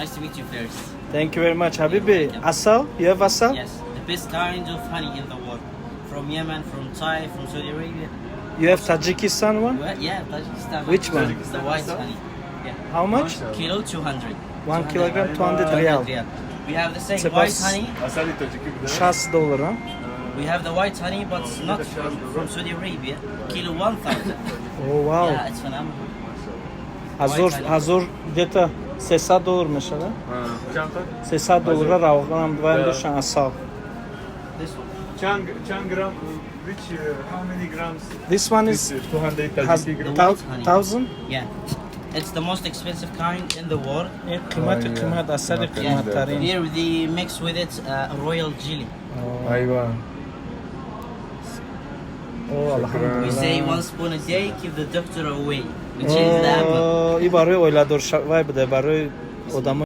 Nice to meet you first. Thank you very much. Habibi, asal? You have asal? Yes, the best kind of honey in the world. From Yemen, from Thai, from Saudi Arabia. You have Tajikistan one? Well, yeah, Tajikistan. Which one? The white honey. Yeah. How much? Kilo 200. 1 kilogram, 200 riyal. We have the same It's white about- honey. $6, huh? We have the white honey, but it's not from Saudi Arabia. Kilo 1,000. Oh, wow. Yeah, it's phenomenal. Hazır где-то $60 mesela. $60 равгам двоем душан асал. This one. Chan gram, which, how many grams? This one is 200 has The white honey. 1,000. Yeah. It's the most expensive kind in the world. Kıymet asali kıymetlerin. Here they mix with it royal jelly. Ayva. Oh, We alhamdulillah. say 1 spoon a day, keep the doctor away. Which is the apple. Oh, i barui oyladur vay bide barui odamı